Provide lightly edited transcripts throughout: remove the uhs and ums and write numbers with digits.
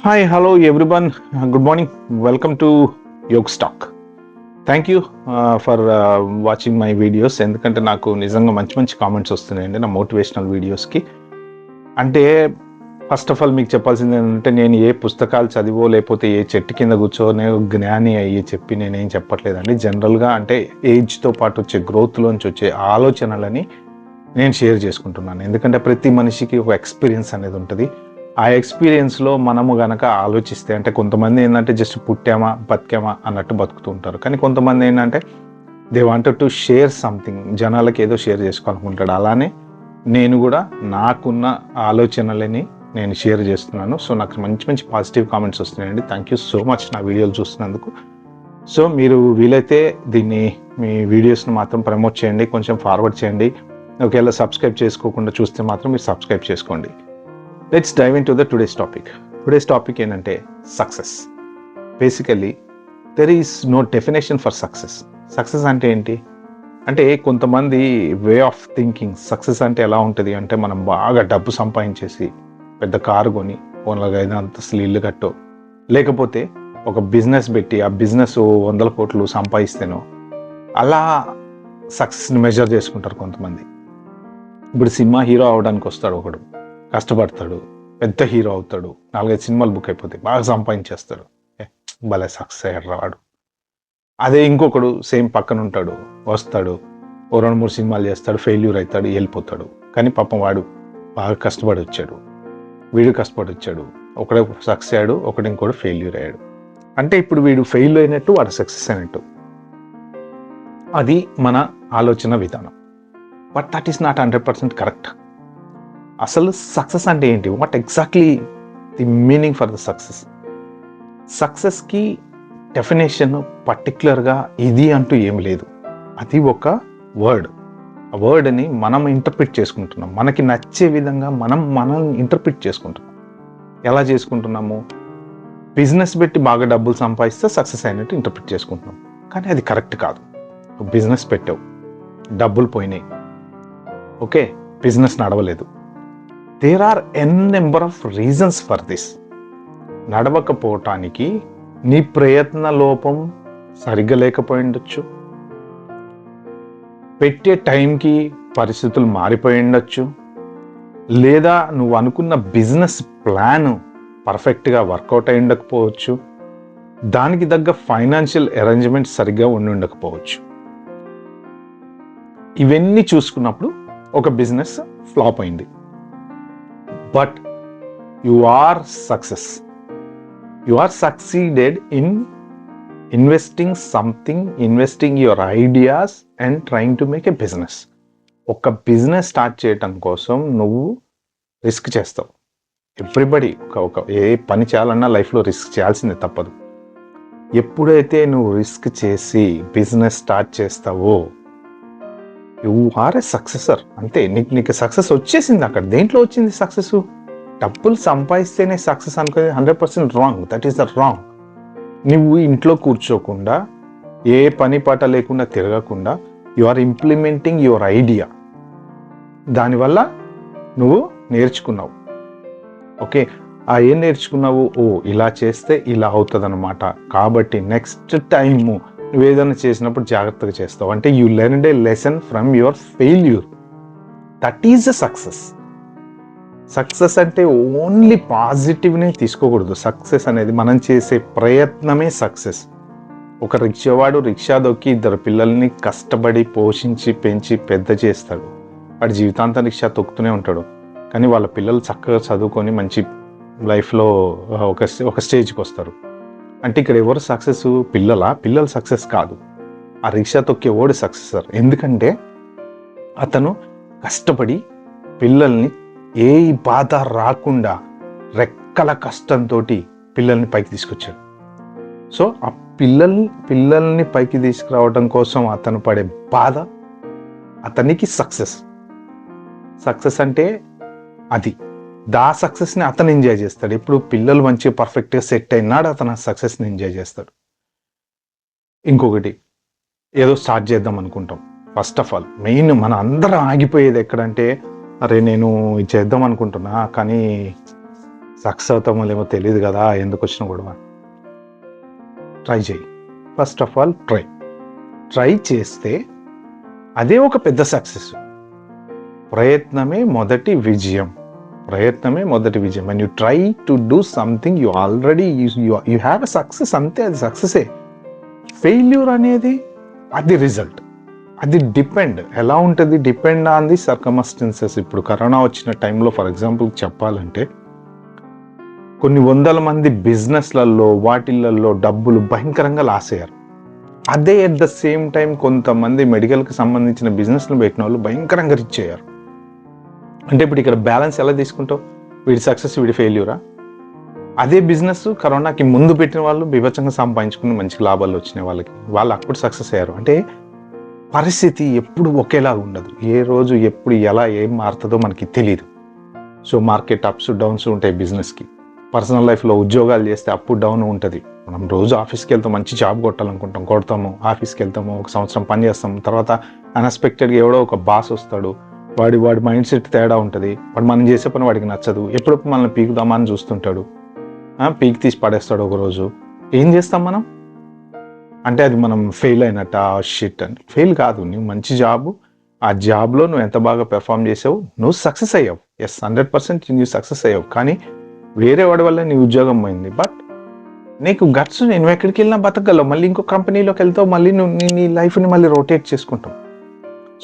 Hi, hello everyone. Good morning. Welcome to Yog Stock. Thank you for watching my videos. ఎందుకంటే నాకు నిజంగా మంచి మంచి కామెంట్స్ వస్తున్నాయండి నా మోటివేషనల్ వీడియోస్కి. అంటే ఫస్ట్ ఆఫ్ ఆల్ మీకు చెప్పాల్సింది ఏంటంటే, నేను ఏ పుస్తకాలు చదివో లేకపోతే ఏ చెట్టు కింద కూర్చోనే జ్ఞాని అయ్యి చెప్పి నేనేం చెప్పట్లేదండి. జనరల్గా అంటే ఏజ్తో పాటు వచ్చే గ్రోత్లోంచి వచ్చే ఆలోచనలని నేను షేర్ చేసుకుంటున్నాను. ఎందుకంటే ప్రతి మనిషికి ఒక ఎక్స్పీరియన్స్ అనేది ఉంటుంది. ఆ ఎక్స్పీరియన్స్లో మనము గనక ఆలోచిస్తే, అంటే కొంతమంది ఏంటంటే జస్ట్ పుట్టామా బతికామా అన్నట్టు బతుకుతూ ఉంటారు. కానీ కొంతమంది ఏంటంటే they wanted to share something, జనాలకి ఏదో షేర్ చేసుకోవాలనుకుంటాడు. అలానే నేను కూడా నాకున్న ఆలోచనలని నేను షేర్ చేస్తున్నాను. సో నాకు మంచి మంచి పాజిటివ్ కామెంట్స్ వస్తున్నాయండి. థ్యాంక్ యూ సో మచ్ నా వీడియోలు చూస్తున్నందుకు. సో మీరు వీలైతే దీన్ని మీ వీడియోస్ని మాత్రం ప్రమోట్ చేయండి, కొంచెం ఫార్వర్డ్ చేయండి. ఒకవేళ సబ్స్క్రైబ్ చేసుకోకుండా చూస్తే మాత్రం మీరు సబ్స్క్రైబ్ చేసుకోండి. Let's dive in to the today's topic. Today's topic ఏంటంటే success. Basically there is no definition for success. Success అంటే ఏంటి అంటే, కొంతమంది వే ఆఫ్ థింకింగ్ సక్సెస్ అంటే ఎలా ఉంటుంది అంటే, మనం బాగా డబ్బు సంపాదించేసి పెద్ద కారు కొని ఓన్లాగా అంతస్తులు ఇల్లు కట్టో, లేకపోతే ఒక బిజినెస్ పెట్టి ఆ బిజినెస్ 100 కోట్లు సంపాదిస్తేనో అలా సక్సెస్ని మెజర్ చేసుకుంటారు కొంతమంది. ఇప్పుడు సినిమా హీరో అవడానికి వస్తాడు ఒకడు, కష్టపడతాడు, పెద్ద హీరో అవుతాడు, 4-5 సినిమాలు బుక్ అయిపోతాయి, బాగా సంపాదించేస్తాడు, భలే సక్సెస్ అయ్యాడు రాడు. అదే ఇంకొకడు సేమ్ పక్కన ఉంటాడు, వస్తాడు, 2-3 సినిమాలు చేస్తాడు, ఫెయిల్యూర్ అవుతాడు, వెళ్ళిపోతాడు. కానీ పాపం వాడు బాగా కష్టపడి వచ్చాడు, వీడు కష్టపడి వచ్చాడు, ఒకడే సక్సెస్ అయ్యాడు, ఒకటి ఇంకోటి ఫెయిల్యూర్ అయ్యాడు. అంటే ఇప్పుడు వీడు ఫెయిల్ అయినట్టు, వాడు సక్సెస్ అయినట్టు. అది మన ఆలోచన విధానం. But that is not 100% correct. అసలు సక్సెస్ అంటే ఏంటి? What exactly the meaning for the success? సక్సెస్కి డెఫినేషన్ పర్టికులర్గా ఇది అంటూ ఏమి లేదు. అది ఒక వర్డ్. ఆ వర్డ్ని మనం ఇంటర్ప్రిట్ చేసుకుంటున్నాం, మనకి నచ్చే విధంగా మనం ఇంటర్ప్రిట్ చేసుకుంటున్నాం. ఎలా చేసుకుంటున్నాము? బిజినెస్ పెట్టి బాగా డబ్బులు సంపాదిస్తే సక్సెస్ అయినట్టు ఇంటర్ప్రిట్ చేసుకుంటున్నాం. కానీ అది కరెక్ట్ కాదు. బిజినెస్ పెట్టావు, డబ్బులు పోయినాయి, ఓకే, బిజినెస్ నడవలేదు. There are an number of reasons for this. నడవకపోవటానికి నీ ప్రయత్న లోపం సరిగ్గా లేకపోయి ఉండొచ్చు, పెట్టే టైంకి పరిస్థితులు మారిపోయి ఉండొచ్చు, లేదా నువ్వు అనుకున్న బిజినెస్ ప్లాన్ పర్ఫెక్ట్గా వర్కౌట్ అయి ఉండకపోవచ్చు, దానికి తగ్గ ఫైనాన్షియల్ అరేంజ్మెంట్ సరిగ్గా ఉండి ఉండకపోవచ్చు. ఇవన్నీ చూసుకున్నప్పుడు ఒక బిజినెస్ ఫ్లాప్ అయింది. But you are success. You are succeeded in investing something, investing your ideas and trying to make a business. ఒక బిజినెస్ స్టార్ట్ చేయటం కోసం నువ్వు రిస్క్ చేస్తావు. ఎవ్రీబడి ఒక ఏ పని చేయాలన్నా లైఫ్లో రిస్క్ చేయాల్సిందే, తప్పదు. ఎప్పుడైతే నువ్వు రిస్క్ చేసి బిజినెస్ స్టార్ట్ చేస్తావో యు ఆర్ ఎ సక్సెసర్. అంతే, నీకు సక్సెస్ వచ్చేసింది. అక్కడ దేంట్లో వచ్చింది సక్సెస్? డబ్బులు సంపాదిస్తేనే సక్సెస్ అనుకునేది 100% wrong. That is the wrong. నువ్వు ఇంట్లో కూర్చోకుండా, ఏ పని పాట లేకుండా తిరగకుండా, you are implementing your idea. దానివల్ల నువ్వు నేర్చుకున్నావు, ఓకే. ఏం నేర్చుకున్నావు? ఇలా చేస్తే ఇలా అవుతుంది అనమాట. కాబట్టి నెక్స్ట్ టైము నువ్వు ఏదైనా చేసినప్పుడు జాగ్రత్తగా చేస్తావు. అంటే you learned A lesson from your failure. That is a success. Success అంటే ఓన్లీ పాజిటివ్నే తీసుకోకూడదు. సక్సెస్ అనేది మనం చేసే ప్రయత్నమే సక్సెస్. ఒక రిక్షావాడు రిక్షా దొక్కి 2 పిల్లల్ని కష్టపడి పోషించి పెంచి పెద్ద చేస్తాడు. వాడి జీవితాంతం రిక్షా తొక్కుతూనే ఉంటాడు. కానీ వాళ్ళ పిల్లలు చక్కగా చదువుకొని మంచి లైఫ్లో ఒక స్టేజ్కి వస్తారు. అంటే ఇక్కడ ఎవరు సక్సెస్? పిల్లలు సక్సెస్ కాదు. ఆ రిక్షా తొక్కే ఓడి సక్సెసర్. ఎందుకంటే అతను కష్టపడి పిల్లల్ని ఏ బాధ రాకుండా రెక్కల కష్టంతో పిల్లల్ని పైకి తీసుకొచ్చాడు. సో ఆ పిల్లల్ని పైకి తీసుకురావడం కోసం అతను పడే బాధ అతనికి సక్సెస్. సక్సెస్ అంటే అది. సక్సెస్ని అతను ఎంజాయ్ చేస్తాడు. ఇప్పుడు పిల్లలు మంచిగా పర్ఫెక్ట్గా సెట్ అయినాడు, అతను ఆ సక్సెస్ని ఎంజాయ్ చేస్తాడు. ఇంకొకటి, ఏదో స్టార్ట్ చేద్దాం అనుకుంటాం. ఫస్ట్ ఆఫ్ ఆల్ మెయిన్ మన అందరం ఆగిపోయేది ఎక్కడంటే, అరే నేను ఇది చేద్దాం అనుకుంటున్నా కానీ సక్సెస్ అవుతామో లేమో తెలియదు కదా, ఎందుకు వచ్చినా గొడవ. ట్రై చేయి. ఫస్ట్ ఆఫ్ ఆల్ ట్రై చేస్తే అదే ఒక పెద్ద సక్సెస్. ప్రయత్నమే మొదటి విజయం. When you try to do something, you have a success. అంతే, అది సక్సెసే. ఫెయిల్యూర్ అనేది అది రిజల్ట్. అది ఎలా ఉంటుంది, డిపెండ్ ఆన్ ది సర్కమస్టెన్సెస్. ఇప్పుడు కరోనా వచ్చిన టైంలో ఫర్ ఎగ్జాంపుల్ చెప్పాలంటే కొన్ని వందల మంది బిజినెస్లలో వాటిల్లో డబ్బులు భయంకరంగా లాస్ అయ్యారు. అదే ఎట్ ద సేమ్ టైం కొంతమంది మెడికల్కి సంబంధించిన బిజినెస్లు పెట్టిన వాళ్ళు భయంకరంగా రిచ్ అయ్యారు. అంటే ఇప్పుడు ఇక్కడ బ్యాలెన్స్ ఎలా తీసుకుంటావు? వీడి సక్సెస్ వీడి ఫెయిల్యూరా? అదే బిజినెస్ కరోనాకి ముందు పెట్టిన వాళ్ళు బీభత్సంగా సంపాదించుకుని మంచి లాభాలు వచ్చినాయి వాళ్ళు అప్పుడు సక్సెస్ అయ్యారు. అంటే పరిస్థితి ఎప్పుడు ఒకేలా ఉండదు. ఏ రోజు ఎప్పుడు ఎలా ఏం మారుతుందో మనకి తెలియదు. సో మార్కెట్ అప్స్ డౌన్స్ ఉంటాయి బిజినెస్కి. పర్సనల్ లైఫ్లో ఉద్యోగాలు చేస్తే అప్ డౌన్ ఉంటుంది. మనం రోజు ఆఫీస్కి వెళ్తాం, మంచి జాబ్ కొడతాము, ఆఫీస్కి వెళ్తాము, 1 సంవత్సరం పని చేస్తాం, తర్వాత అన్ఎక్స్పెక్టెడ్గా ఎవడో ఒక బాస్ వస్తాడు, వాడి మైండ్ సెట్ తేడా ఉంటుంది, వాడు మనం చేసే పని వాడికి నచ్చదు, ఎప్పుడప్పుడు మనల్ని పీకుదామా అని చూస్తుంటాడు, పీక్ తీసి పడేస్తాడు ఒకరోజు. ఏం చేస్తాం మనం? అంటే అది మనం ఫెయిల్ అయినట్ట, షిట్ అని. ఫెయిల్ కాదు, నువ్వు మంచి జాబ్, ఆ జాబ్లో నువ్వు ఎంత బాగా పెర్ఫామ్ చేసావు, నువ్వు సక్సెస్ అయ్యావు. 100% నువ్వు సక్సెస్ అయ్యావు. కానీ వేరే వాడి వల్ల నీ ఉద్యోగం పోయింది. బట్ నీకు గట్స్, నేను ఎక్కడికి వెళ్ళినా బతకగలవు, మళ్ళీ ఇంకో కంపెనీలోకి వెళ్తావు, మళ్ళీ నువ్వు నీ లైఫ్ని మళ్ళీ రొటేట్ చేసుకుంటావు.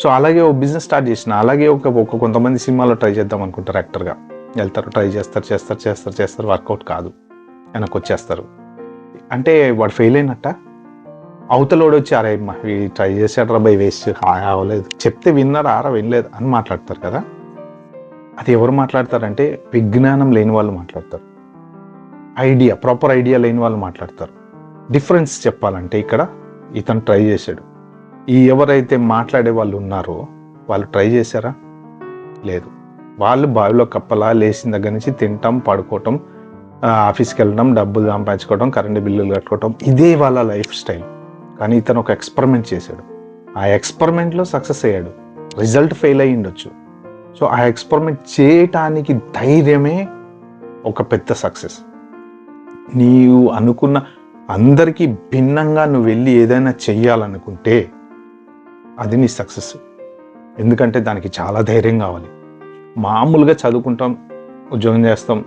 సో అలాగే ఒక బిజినెస్ స్టార్ట్ చేసిన, అలాగే ఒక కొంతమంది సినిమాలో ట్రై చేద్దాం అనుకుంటారు, యాక్టర్గా వెళ్తారు, ట్రై చేస్తారు, వర్కౌట్ కాదు, వెనక్కి వచ్చేస్తారు. అంటే వాడు ఫెయిల్ అయినట్ట. అవతలోడు వచ్చి అరే ట్రై చేశాడు రా బై, వేస్ట్, అవ్వలేదు, చెప్తే విన్నారా వినలేదు అని మాట్లాడతారు కదా. అది ఎవరు మాట్లాడతారంటే విజ్ఞానం లేని వాళ్ళు మాట్లాడతారు, ప్రాపర్ ఐడియా లేని వాళ్ళు మాట్లాడతారు. డిఫరెన్స్ చెప్పాలంటే ఇక్కడ ఇతను ట్రై చేశాడు, ఎవరైతే మాట్లాడే వాళ్ళు ఉన్నారో వాళ్ళు ట్రై చేశారా? లేదు. వాళ్ళు బావిలో కప్పలా లేచిన దగ్గర నుంచి తింటాం, పడుకోవటం, ఆఫీస్కి వెళ్ళడం, డబ్బులు సంపాదించుకోవడం, కరెంటు బిల్లులు కట్టుకోవటం, ఇదే వాళ్ళ లైఫ్ స్టైల్. కానీ ఇతను ఒక ఎక్స్పెరిమెంట్ చేశాడు, ఆ ఎక్స్పెరిమెంట్లో సక్సెస్ అయ్యాడు, రిజల్ట్ ఫెయిల్ అయ్యి ఉండొచ్చు. సో ఆ ఎక్స్పెరిమెంట్ చేయటానికి ధైర్యమే ఒక పెద్ద సక్సెస్. నీవు అనుకున్న అందరికీ భిన్నంగా నువ్వు వెళ్ళి ఏదైనా చెయ్యాలనుకుంటే అది నీ సక్సెస్. ఎందుకంటే దానికి చాలా ధైర్యం కావాలి. మామూలుగా చదువుకుంటాం, ఉద్యోగం చేస్తాం,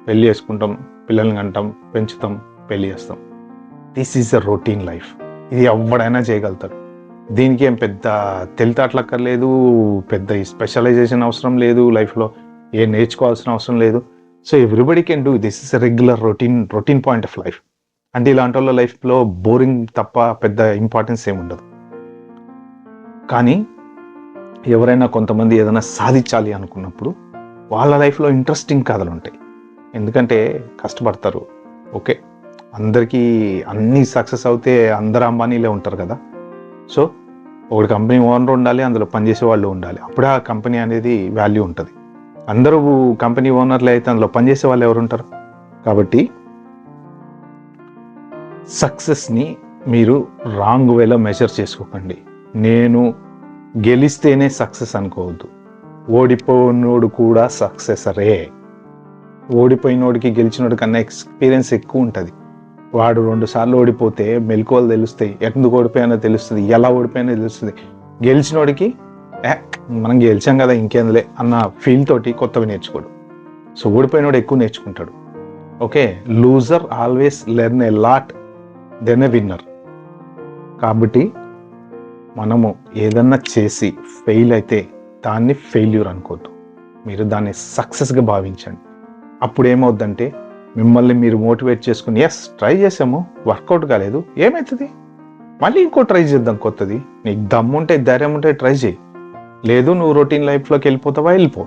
పెళ్ళి చేసుకుంటాం, పిల్లల్ని కంటాం, పెంచుతాం, పెళ్ళి చేస్తాం. This is a routine life. ఇది ఎవడైనా చేయగలుగుతాడు. దీనికి ఏం పెద్ద తెలివితేటలక్కర్లేదు, పెద్ద స్పెషలైజేషన్ అవసరం లేదు, లైఫ్లో ఏం నేర్చుకోవాల్సిన అవసరం లేదు. So everybody can do this is a regular routine point of life. అంటే ఇలాంటి వాళ్ళ లైఫ్లో బోరింగ్ తప్ప పెద్ద ఇంపార్టెన్స్ ఏమి ఉండదు. కానీ ఎవరైనా కొంతమంది ఏదైనా సాధించాలి అనుకున్నప్పుడు వాళ్ళ లైఫ్లో ఇంట్రెస్టింగ్ కథలు ఉంటాయి. ఎందుకంటే కష్టపడతారు. ఓకే, అందరికీ అన్నీ సక్సెస్ అవుతే అందరు అంబానీలే ఉంటారు కదా. సో ఒక కంపెనీ ఓనర్ ఉండాలి, అందులో పనిచేసే వాళ్ళు ఉండాలి, అప్పుడే ఆ కంపెనీ అనేది వాల్యూ ఉంటుంది. అందరూ కంపెనీ ఓనర్లే అయితే అందులో పనిచేసే వాళ్ళు ఎవరు ఉంటారు? కాబట్టి సక్సెస్ని మీరు రాంగ్ వేలో మెజర్ చేసుకోకండి. నేను గెలిస్తేనే సక్సెస్ అనుకోవద్దు. ఓడిపోయినోడు కూడా సక్సెసరే. ఓడిపోయినోడికి గెలిచినోడి కన్నా ఎక్స్పీరియన్స్ ఎక్కువ ఉంటుంది. వాడు 2 సార్లు ఓడిపోతే మెలకువలు తెలుస్తాయి, ఎందుకు ఓడిపోయానో తెలుస్తుంది, ఎలా ఓడిపోయానో తెలుస్తుంది. గెలిచినోడికి మనం గెలిచాం కదా ఇంకేందులే అన్న ఫీల్ తోటి కొత్తవి నేర్చుకోడు. సో ఓడిపోయినోడు ఎక్కువ నేర్చుకుంటాడు. Okay, loser always learn a lot then a winner. కాబట్టి మనము ఏదన్నా చేసి ఫెయిల్ అయితే దాన్ని ఫెయిల్యూర్ అనుకోవద్దు, మీరు దాన్ని సక్సెస్గా భావించండి. అప్పుడు ఏమవుద్దంటే మిమ్మల్ని మీరు మోటివేట్ చేసుకుని, ఎస్ ట్రై చేసాము, వర్కౌట్ కాలేదు, ఏమవుతుంది, మళ్ళీ ఇంకో ట్రై చేద్దాం కొత్తది. నీకు దమ్ముంటే ధైర్యం ఉంటే ట్రై చేయి. లేదు నువ్వు రొటీన్ లైఫ్లోకి వెళ్ళిపోతావా, వెళ్ళిపో.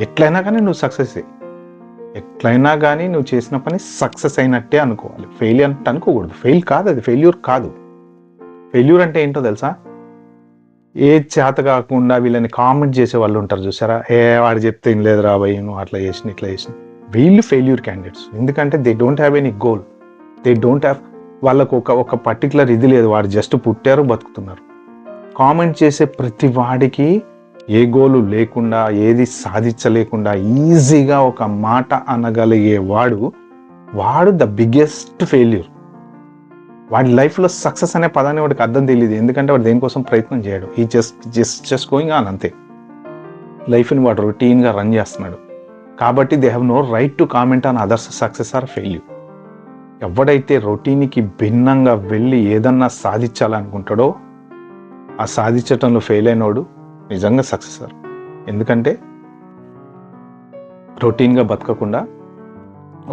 ఎట్లయినా కానీ నువ్వు సక్సెస్ అయ్యి, ఎట్లయినా కానీ నువ్వు చేసిన పని సక్సెస్ అయినట్టే అనుకోవాలి. ఫెయిల్ అంటే అనుకోకూడదు. ఫెయిల్ కాదు, అది ఫెయిల్యూర్ కాదు. ఫెయిల్యూర్ అంటే ఏంటో తెలుసా? ఏ చేత కాకుండా వీళ్ళని కామెంట్ చేసే వాళ్ళు ఉంటారు చూసారా, వాడు చెప్తే ఏం లేదు రాబోయే, నువ్వు అట్లా చేసిన ఇట్లా చేసిన, వీళ్ళు ఫెయిల్యూర్ క్యాండిడేట్స్. ఎందుకంటే they don't have any goal, they don't have, వాళ్ళకు ఒక పర్టికులర్ ఇది లేదు, వాడు జస్ట్ పుట్టారు బతుకుతున్నారు. కామెంట్ చేసే ప్రతి వాడికి ఏ గోలు లేకుండా, ఏది సాధించలేకుండా ఈజీగా ఒక మాట అనగలిగే వాడు ద బిగ్గెస్ట్ ఫెయిల్యూర్. వాడి లైఫ్లో సక్సెస్ అనే పదాన్ని వాడికి అర్థం తెలియదు, ఎందుకంటే వాడు దేనికోసం ప్రయత్నం చేయడు. ఈ జస్ట్ గోయింగ్ ఆన్ అంతే. లైఫ్ని వాడు రొటీన్గా రన్ చేస్తున్నాడు. కాబట్టి they have no right to comment on others success or failure. ఎవడైతే రొటీన్కి భిన్నంగా వెళ్ళి ఏదన్నా సాధించాలనుకుంటాడో, ఆ సాధించటంలో ఫెయిల్ అయినోడు నిజంగా సక్సెసర్. ఎందుకంటే రొటీన్గా బతకకుండా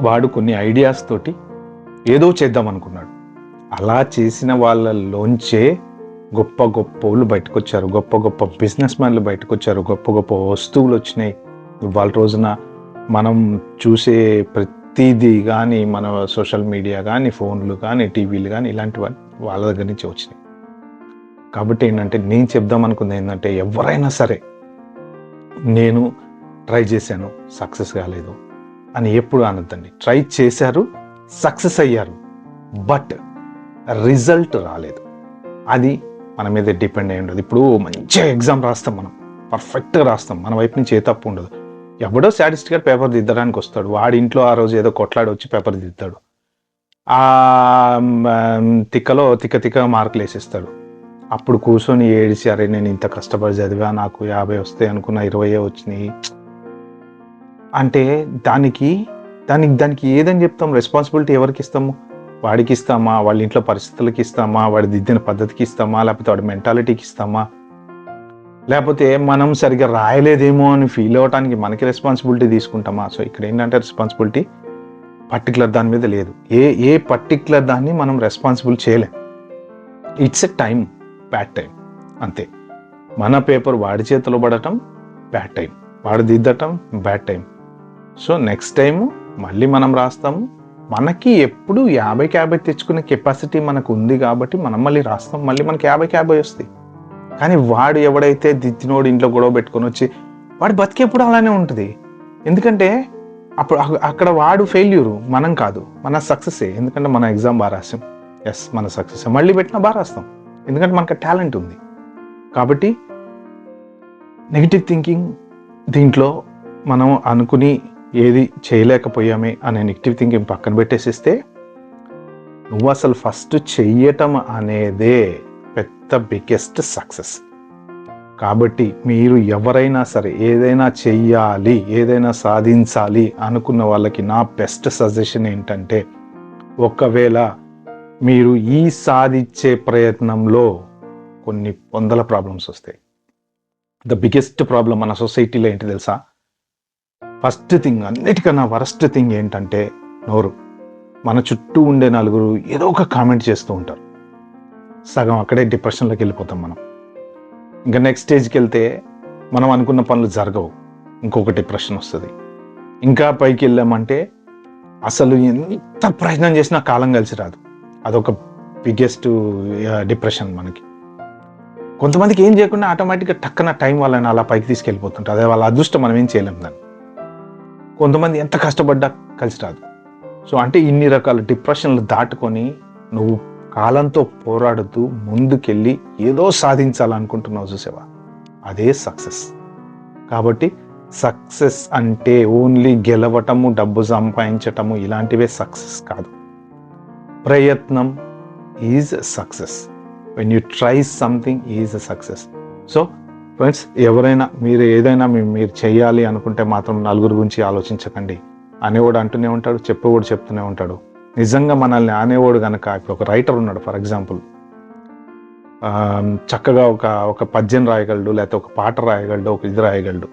వాడు కొన్ని ఐడియాస్ తోటి ఏదో చేద్దాం అనుకున్నాడు. అలా చేసిన వాళ్ళలోంచే గొప్ప గొప్ప వాళ్ళు బయటకు వచ్చారు, గొప్ప గొప్ప బిజినెస్ మ్యాన్లు బయటకు వచ్చారు, గొప్ప గొప్ప వస్తువులు వచ్చినాయి. ఇవాళ రోజున మనం చూసే ప్రతిదీ కానీ, మన సోషల్ మీడియా కానీ, ఫోన్లు కానీ, టీవీలు కానీ, ఇలాంటి వాళ్ళ దగ్గర నుంచి వచ్చినాయి. కాబట్టి ఏంటంటే నేను చెప్దాం అనుకుంది ఏంటంటే, ఎవరైనా సరే నేను ట్రై చేశాను సక్సెస్ కాలేదు అని ఎప్పుడు అనొద్దండి. ట్రై చేశారు, సక్సెస్ అయ్యారు, బట్ రిజల్ట్ రాలేదు. అది మన మీద డిపెండ్ అయి ఉండదు. ఇప్పుడు మంచిగా ఎగ్జామ్ రాస్తాం, మనం పర్ఫెక్ట్గా రాస్తాం, మన వైపు నుంచి ఏ తప్పు ఉండదు. ఎవడో సాటిస్టిక్గా పేపర్ దిద్దడానికి వస్తాడు, వాడి ఇంట్లో ఆ రోజు ఏదో కొట్లాడి వచ్చి పేపర్ దిద్దాడు, ఆ తిక్క మార్కులు వేసేస్తాడు. అప్పుడు కూర్చొని ఏడిసి, అరే నేను ఇంత కష్టపడి చదివా, నాకు 50 వస్తాయి అనుకున్న 20 వచ్చినాయి అంటే దానికి ఏదని చెప్తాం? రెస్పాన్సిబిలిటీ ఎవరికి ఇస్తాము? వాడికి ఇస్తామా? వాళ్ళ ఇంట్లో పరిస్థితులకి ఇస్తామా? వాడి దిద్దిన పద్ధతికి ఇస్తామా? లేకపోతే వాడి మెంటాలిటీకి ఇస్తామా? లేకపోతే మనం సరిగ్గా రాయలేదేమో అని ఫీల్ అవ్వడానికి మనకి రెస్పాన్సిబిలిటీ తీసుకుంటామా? సో ఇక్కడ ఏంటంటే రెస్పాన్సిబిలిటీ పర్టికులర్ దాని మీద లేదు. ఏ పర్టికులర్ దాన్ని మనం రెస్పాన్సిబుల్ చేయలేం. It's a time, bad time అంతే. మన పేపర్ వాడి చేతిలో పడటం బ్యాడ్ టైం, వాడు దిద్దటం bad time. So next time మళ్ళీ మనం రాస్తాము. మనకి ఎప్పుడు 50 తెచ్చుకునే కెపాసిటీ మనకు ఉంది కాబట్టి మనం మళ్ళీ రాస్తాం, మళ్ళీ మనకి 50 వస్తాయి. కానీ వాడు ఎవడైతే దిద్దినోడు ఇంట్లో గొడవ పెట్టుకొని వచ్చి వాడు బతికేప్పుడు అలానే ఉంటుంది. ఎందుకంటే అప్పుడు అక్కడ వాడు ఫెయిల్యూరు, మనం కాదు, మన సక్సెసే. ఎందుకంటే మన ఎగ్జామ్ బాగా రాసాం, ఎస్ మన సక్సెస్. మళ్ళీ పెట్టినా బాగా రాస్తాం, ఎందుకంటే మనకు టాలెంట్ ఉంది. కాబట్టి నెగిటివ్ థింకింగ్ దీంట్లో మనం అనుకుని ఏది చేయలేకపోయామే అనే నెగిటివ్ థింకింగ్ పక్కన పెట్టేసిస్తే, నువ్వు అసలు ఫస్ట్ చెయ్యటం అనేదే పెద్ద బిగ్గెస్ట్ సక్సెస్. కాబట్టి మీరు ఎవరైనా సరే ఏదైనా చెయ్యాలి, ఏదైనా సాధించాలి అనుకున్న వాళ్ళకి నా బెస్ట్ సజెషన్ ఏంటంటే, ఒకవేళ మీరు ఈ సాధించే ప్రయత్నంలో కొన్ని వందల ప్రాబ్లమ్స్ వస్తాయి. ద బిగ్గెస్ట్ ప్రాబ్లం మన సొసైటీలో ఏంటి తెలుసా? ఫస్ట్ థింగ్, అన్నిటికన్నా వరస్ట్ థింగ్ ఏంటంటే నోరు. మన చుట్టూ ఉండే నలుగురు ఏదో ఒక కామెంట్ చేస్తూ ఉంటారు, సగం అక్కడే డిప్రెషన్లోకి వెళ్ళిపోతాం మనం. ఇంకా నెక్స్ట్ స్టేజ్కి వెళ్తే మనం అనుకున్న పనులు జరగవు, ఇంకొక డిప్రెషన్ వస్తుంది. ఇంకా పైకి వెళ్ళామంటే అసలు ఎంత ప్రయత్నం చేసినా కాలం కలిసి రాదు, అదొక బిగ్గెస్ట్ డిప్రెషన్ మనకి. కొంతమందికి ఏం చేయకుండా ఆటోమేటిక్గా టక్కన టైం వాళ్ళని అలా పైకి తీసుకెళ్ళిపోతుంటారు, అదే వాళ్ళ అదృష్టం, మనం ఏం చేయలేం దాన్ని. కొంతమంది ఎంత కష్టపడ్డా కలిసి రాదు. సో అంటే ఇన్ని రకాల డిప్రెషన్లు దాటుకొని నువ్వు కాలంతో పోరాడుతూ ముందుకెళ్ళి ఏదో సాధించాలనుకుంటున్నావు చూసావా, అదే సక్సెస్. కాబట్టి సక్సెస్ అంటే ఓన్లీ గెలవటము, డబ్బు సంపాదించటము ఇలాంటివే సక్సెస్ కాదు. ప్రయత్నం is success. When you try something is a success. So friends, ఎవరైనా మీరు ఏదైనా మీరు చేయాలి అనుకుంటే మాత్రం నలుగురు గురించి ఆలోచించకండి. అనేవాడు అంటూనే ఉంటాడు, చెప్పేవాడు చెప్తూనే ఉంటాడు. నిజంగా మనల్ని అనేవాడు కనుక, ఇప్పుడు ఒక రైటర్ ఉన్నాడు ఫర్ ఎగ్జాంపుల్, చక్కగా ఒక పద్యం రాయగలడు, లేకపోతే ఒక పాట రాయగలడు, ఒక ఇది రాయగలడు.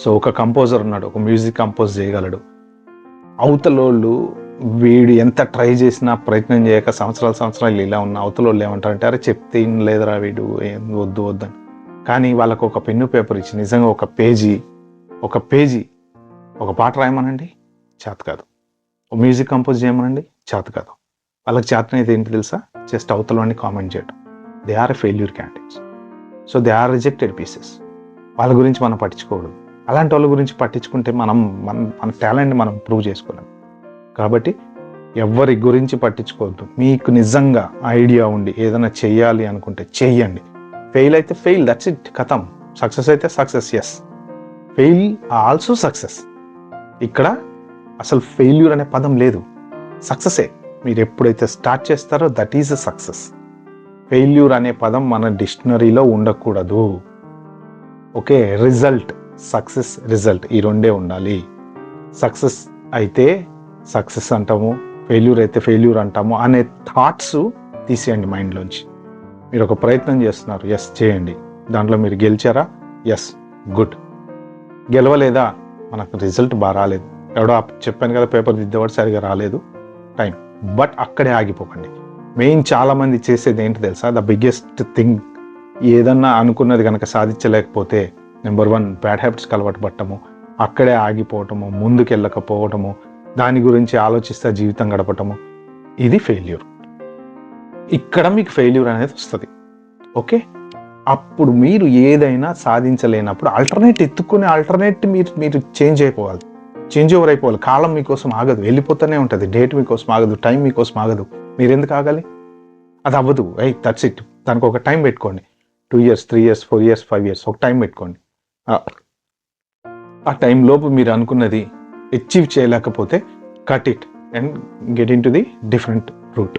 సో ఒక కంపోజర్ ఉన్నాడు, ఒక మ్యూజిక్ కంపోజ్ చేయగలడు. అవతలోళ్ళు వీడు ఎంత ట్రై చేసినా ప్రయత్నం చేయక సంవత్సరాలు ఇలా ఉన్న అవతలోళ్ళు ఏమంటారంటే, అరే చెప్తే లేదురా వీడు, ఏం వద్దు వద్దని. కానీ వాళ్ళకు ఒక పెన్ను పేపర్ ఇచ్చి నిజంగా ఒక పేజీ ఒక పాట రాయమనండి, చేత కాదు. ఒక మ్యూజిక్ కంపోజ్ చేయమనండి, చేత కాదు. వాళ్ళకి చేతనైతే ఏంటి తెలుసా? జస్ట్ అవతలని కామెంట్ చేయడం. They are a failure candidates. So they are rejected pieces. వాళ్ళ గురించి మనం పట్టించుకోకూడదు. అలాంటి వాళ్ళ గురించి పట్టించుకుంటే మన టాలెంట్ మనం ప్రూవ్ చేసుకోలేం. కాబట్టి ఎవరి గురించి పట్టించుకోవద్దు. మీకు నిజంగా ఐడియా ఉండి ఏదైనా చెయ్యాలి అనుకుంటే చెయ్యండి. ఫెయిల్ అయితే ఫెయిల్, దట్స్ ఇట్, కథం. సక్సెస్ అయితే success, yes. Fail also success. ఇక్కడ అసలు ఫెయిల్యూర్ అనే పదం లేదు, సక్సెసే. మీరు ఎప్పుడైతే స్టార్ట్ చేస్తారో that is a success. Failure అనే పదం మన డిక్షనరీలో ఉండకూడదు. ఓకే, రిజల్ట్, సక్సెస్, రిజల్ట్ ఈ రెండే ఉండాలి. సక్సెస్ అయితే సక్సెస్ అంటాము, ఫెయిల్యూర్ అయితే ఫెయిల్యూర్ అంటాము అనే థాట్స్ తీసేయండి మైండ్లోంచి. మీరు ఒక ప్రయత్నం చేస్తున్నారు, ఎస్ చేయండి. దాంట్లో మీరు గెలిచారా, ఎస్ గుడ్. గెలవలేదా, మనకు రిజల్ట్ బాగా రాలేదు, ఎవడో చెప్పాను కదా పేపర్ దిద్దేవాడు సరిగా రాలేదు, టైం. బట్ అక్కడే ఆగిపోకండి. మెయిన్ చాలామంది చేసేది ఏంటి తెలుసా, ద బిగ్గెస్ట్ థింగ్, ఏదన్నా అనుకున్నది కనుక సాధించలేకపోతే నెంబర్ 1 బ్యాడ్ హ్యాబిట్స్కి అలవాటు పట్టము, అక్కడే ఆగిపోవటము, ముందుకెళ్ళకపోవటము, దాని గురించి ఆలోచిస్తే జీవితం గడపటము, ఇది ఫెయిల్యూర్. ఇక్కడ మీకు ఫెయిల్యూర్ అనేది వస్తుంది. ఓకే, అప్పుడు మీరు ఏదైనా సాధించలేనప్పుడు ఆల్టర్నేట్ మీరు చేంజ్ అయిపోవాలి, చేంజ్ ఓవర్ అయిపోవాలి. కాలం మీకోసం ఆగదు, వెళ్ళిపోతూనే ఉంటుంది. డేట్ మీకోసం ఆగదు, టైం మీకోసం ఆగదు. మీరు ఎందుకు ఆగాలి? అది అవ్వదు, దట్స్ ఇట్. దానికి ఒక టైం పెట్టుకోండి, 2 years 3 years 4 years 5 years ఒక టైం పెట్టుకోండి. ఆ టైంలోపు మీరు అనుకున్నది అచీవ్ చేయలేకపోతే cut it and get into the different route.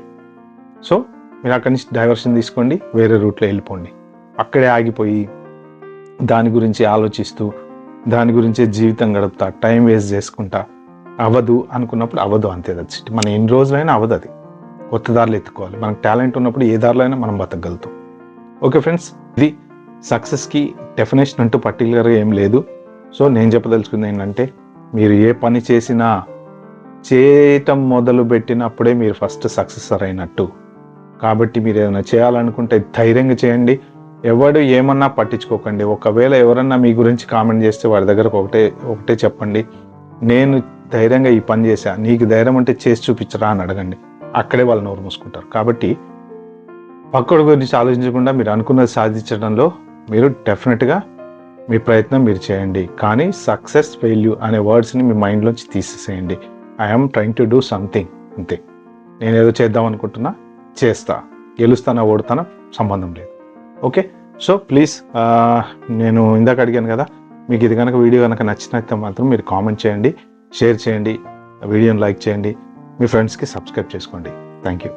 So మీరు అక్కడి నుంచి డైవర్షన్ తీసుకోండి, వేరే రూట్లో వెళ్ళిపోండి. అక్కడే ఆగిపోయి దాని గురించి ఆలోచిస్తూ దాని గురించే జీవితం గడుపుతా, టైం వేస్ట్ చేసుకుంటా, అవ్వదు అనుకున్నప్పుడు అవ్వదు, అంతే. That's it. మనం ఎన్ని రోజులైనా అవ్వదు, అది కొత్త దారిలో ఎత్తుకోవాలి. మనకు టాలెంట్ ఉన్నప్పుడు ఏ దారిలో అయినా మనం బతకగలుగుతాం. ఓకే ఫ్రెండ్స్, ఇది సక్సెస్కి డెఫినేషన్ అంటూ పర్టికులర్గా ఏం లేదు. సో నేను చెప్పదలుచుకుంది ఏంటంటే, మీరు ఏ పని చేసినా చేయటం మొదలు పెట్టినప్పుడే మీరు ఫస్ట్ సక్సెసర్ అయినట్టు. కాబట్టి మీరు ఏదైనా చేయాలనుకుంటే ధైర్యంగా చేయండి, ఎవడు ఏమన్నా పట్టించుకోకండి. ఒకవేళ ఎవరన్నా మీ గురించి కామెంట్ చేస్తే వాడి దగ్గర ఒకటే చెప్పండి, నేను ధైర్యంగా ఈ పని చేశా, నీకు ధైర్యం అంటే చేసి చూపించరా అని అడగండి. అక్కడే వాళ్ళు నోరు మూసుకుంటారు. కాబట్టి పక్కడి గురించి ఆలోచించకుండా మీరు అనుకున్నది సాధించడంలో మీరు డెఫినెట్గా మీ ప్రయత్నం మీరు చేయండి. కానీ సక్సెస్, ఫెయిల్యూర్ అనే వర్డ్స్ని మీ మైండ్లోంచి తీసేసేయండి. I'm trying to do something, అంతే. నేనేదో చేద్దాం అనుకుంటున్నా, చేస్తా. గెలుస్తానా ఓడతానా సంబంధం లేదు. ఓకే, సో ప్లీజ్, నేను ఇందాక అడిగాను కదా, మీకు ఇది కనుక వీడియో కనుక నచ్చినట్లయితే మాత్రం మీరు కామెంట్ చేయండి, షేర్ చేయండి, వీడియోని లైక్ చేయండి, మీ ఫ్రెండ్స్కి సబ్స్క్రైబ్ చేసుకోండి. Thank you.